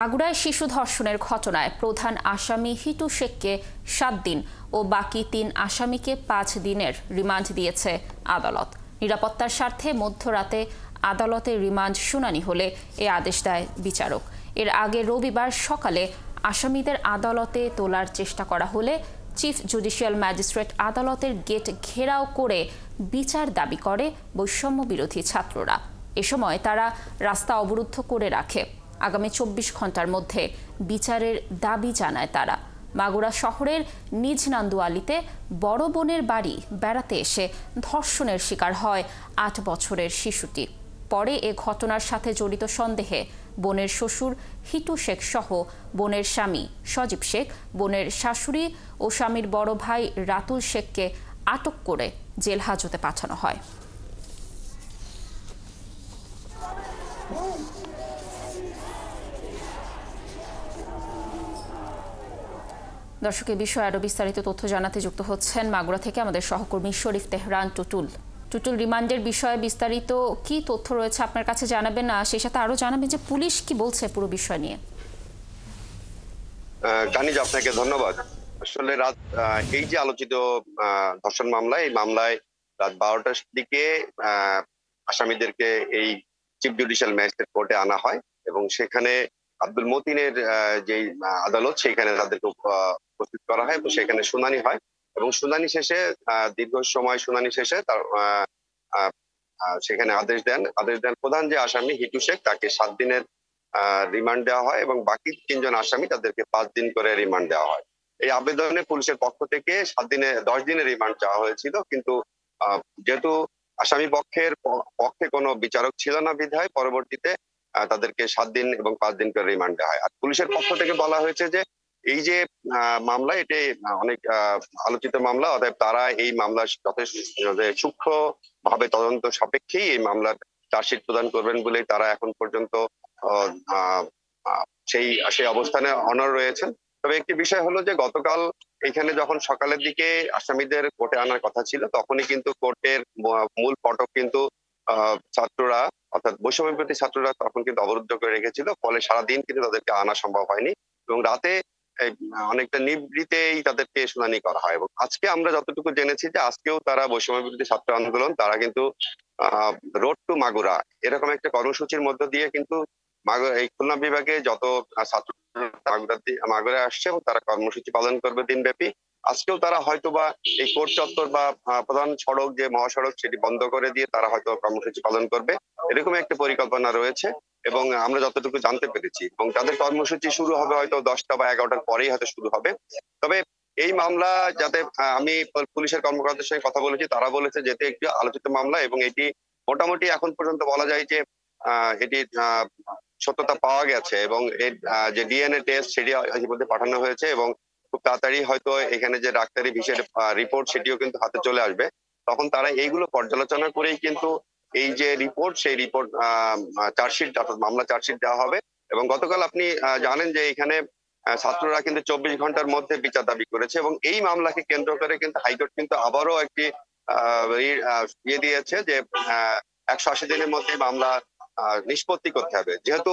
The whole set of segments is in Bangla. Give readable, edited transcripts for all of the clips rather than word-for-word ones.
মাগুরায় শিশু ধর্ষণের ঘটনায় প্রধান আসামি হিটু শেখকে 7 দিন ও বাকি 3 আসামিকে 5 দিনের রিমান্ড দিয়েছে আদালত। নিরাপত্তার স্বার্থে মধ্যরাতে আদালতে রিমান্ড শুনানি হলে এ আদেশ দেয় বিচারক। এর আগে রবিবার সকালে আসামিদের আদালতে তোলার চেষ্টা করা হলে চিফ জুডিশিয়াল ম্যাজিস্ট্রেট আদালতের গেট ঘেরাও করে বিচার দাবি করে বৈষম্য বিরোধী ছাত্ররা। এ সময় তারা রাস্তা অবরুদ্ধ করে রাখে। আগামী 24 ঘন্টার মধ্যে বিচারের দাবি জানায় তারা। মাগুরা শহরের নিজ নান্দুয়ালিতে বড় বোনের বাড়ি বেড়াতে এসে ধর্ষণের শিকার হয় 8 বছরের শিশুটি। পরে এ ঘটনার সাথে জড়িত সন্দেহে বোনের শ্বশুর হিটু শেখ সহ বোনের স্বামী সজীব শেখ, বোনের শাশুড়ি ও স্বামীর বড় ভাই রাতুল শেখকে আটক করে জেল হাজতে পাঠানো হয়। দর্শক, এই বিষয়ে আরো বিস্তারিত তথ্য জানাতে যুক্ত হচ্ছেন মাগুরা থেকে আমাদের সহকর্মী শরীফ তেহরান টুটুল। টুটুল, রিমান্ডের বিষয়ে বিস্তারিত কি তথ্য রয়েছে আপনার কাছে জানাবেন, না সেই সাথে আরো জানাবেন যে পুলিশ কি বলছে পুরো বিষয় নিয়ে। কানিজ, আপনাকে ধন্যবাদ। আসলে রাত এই যে আলোচিত ধর্ষণ মামলা, এই মামলায় রাত 12টার দিকে আসামিদেরকে এই চিফ জুডিশিয়াল ম্যাজিস্ট্রেট কোর্টে আনা হয় এবং সেখানে আব্দুল মতিনের যে আদালত, সেখানে তাদেরকে উপস্থিত করা হয় এবং সেখানে শুনানি হয় এবং শুনানি শেষে দীর্ঘ সময় শুনানি শেষে তার সেখানে আদেশ দেন প্রধান যে আসামি হিটু শেখ, তাকে 7 দিনের রিমান্ড দেওয়া হয় এবং বাকি 3 জন আসামি তাদেরকে 5 দিন করে রিমান্ড দেওয়া হয়। এই আবেদনে পুলিশের পক্ষ থেকে 10 দিনের রিমান্ড চাওয়া হয়েছিল, কিন্তু যেহেতু আসামি পক্ষে কোনো বিচারক ছিল না বিধায় পরবর্তীতে তাদেরকে 7 দিন এবং 5 দিন করে রিমান্ড দেওয়া হয়। আর পুলিশের পক্ষ থেকে বলা হয়েছে যে এই যে মামলা, এটি অনেক আলোচিত মামলা, অতএব তারা এই মামলা যথেষ্ট সূক্ষ্ম ভাবে তদন্ত সাপেক্ষেই এই মামলার চার্জশিট প্রদান করবেন বলেই তারা এখন পর্যন্ত সেই অবস্থানে অনড় রয়েছেন। তবে একটি বিষয় হলো যে গতকাল এখানে যখন সকালের দিকে আসামিদের কোর্টে আনার কথা ছিল, তখনই কিন্তু কোর্টের মূল ফটক কিন্তু ছাত্ররা, অর্থাৎ বৈষম্য বিরোধী ছাত্ররা তখন কিন্তু অবরুদ্ধ করে রেখেছিল, ফলে সারাদিন কিন্তু তাদেরকে আনা সম্ভব হয়নি এবং রাতে অনেকটা নিভৃতেই তাদেরকে শুনানি করা হয়। এবং আজকে আমরা যতটুকু জেনেছি যে আজকেও তারা বৈষম্য বিরোধী ছাত্র আন্দোলন, তারা কিন্তু রোড টু মাগুরা এরকম একটা কর্মসূচির মধ্য দিয়ে কিন্তু এই খুলনা বিভাগে যত ছাত্র মাগুরায় আসছে এবং তারা কর্মসূচি পালন করবে দিনব্যাপী। আজকেও তারা হয়তোবা এই কোর্ট চত্বর বা প্রধান সড়ক যে মহাসড়ক, সেটি বন্ধ করে দিয়ে তারা হয়তো কর্মসূচি পালন করবে, এরকম একটা পরিকল্পনা রয়েছে এবং আমরা যতটুকু জানতে পেরেছি। এবং তাদের কর্মসূচি শুরু হবে হয়তো 10টা বা 11টার পরেই হয়তো শুরু হবে। তবে এই মামলা, যাতে আমি পুলিশের কর্মকর্তাদের সঙ্গে কথা বলেছি, তারা বলেছে যেতে একটি আলোচিত মামলা এবং এটি মোটামুটি এখন পর্যন্ত বলা যায় যে এটি সত্যতা পাওয়া গেছে এবং এর যে ডিএনএ টেস্ট, সেটি ইতিমধ্যে পাঠানো হয়েছে এবং খুব তাড়াতাড়ি হয়তো এখানে যে ডাক্তারি ভিসের রিপোর্ট, সেটিও কিন্তু হাতে চলে আসবে। তখন তারা এইগুলো পর্যালোচনা করেই কিন্তু এই যে রিপোর্ট, সেই রিপোর্ট চার্জশিট, অর্থাৎ মামলা চার্জশিট দেওয়া হবে। এবং গতকাল আপনি জানেন যে এখানে ছাত্ররা কিন্তু 24 ঘন্টার মধ্যে বিচার দাবি করেছে এবং এই মামলাকে কেন্দ্র করে কিন্তু হাইকোর্ট কিন্তু আবারও একটি ইয়ে দিয়েছে যে 180 দিনের মধ্যে মামলা নিষ্পত্তি করতে হবে। যেহেতু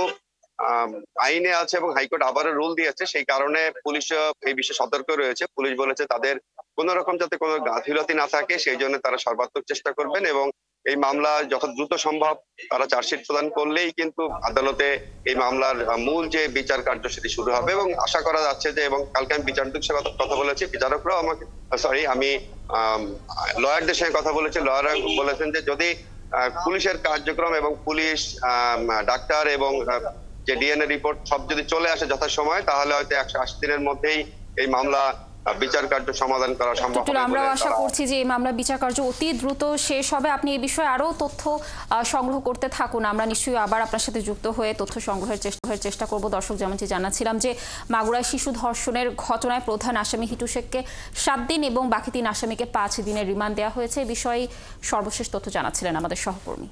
আইনে আছে এবং হাইকোর্ট আবারও রুল দিয়েছে, সেই কারণে পুলিশ এই বিষয়ে সতর্ক রয়েছে। পুলিশ বলেছে তাদের কোন রকম যাতে কোনো গাফিলতি না থাকে, সেই জন্য তারা সর্বাত্মক চেষ্টা করবেন এবং এই মামলা যত দ্রুত সম্ভব তারা চার্জশিট প্রদান করলেই কিন্তু আদালতে এই মামলার মূল যে বিচার কার্য, সেটি শুরু হবে এবং আশা করা যাচ্ছে যে, এবং কালকে আমি বিচারকদের সাথে কথা বলেছি, বিচারকরাও আমি লয়ারদের সঙ্গে কথা বলেছি, লয়াররা বলেছেন যে যদি পুলিশের কার্যক্রম এবং পুলিশ, ডাক্তার এবং যে ডিএনএ রিপোর্ট সব যদি চলে আসে যথাসময়ে, তাহলে হয়তো 180 দিনের মধ্যেই এই মামলা বিচার কার্য সমাধান করা সম্ভব হবে। আমরা আশা করছি যে এই মামলা বিচার কার্য অতি দ্রুত শেষ হবে। আপনি এই বিষয়ে আরো তথ্য সংগ্রহ করতে থাকুন, আমরা নিশ্চয়ই আবার আপনার সাথে যুক্ত হয়ে তথ্য সংগ্রহের চেষ্টা করব। দর্শক, যেমনটি জানাচ্ছিলাম যে মাগুরায় শিশু ধর্ষণের ঘটনায় প্রধান আসামি হিটু শেখকে 7 দিন এবং বাকি 3 আসামিকে 5 দিনের রিমান্ড দেওয়া হয়েছে। এই বিষয়ে সর্বশেষ তথ্য জানাচ্ছিলেন আমাদের সহকর্মী।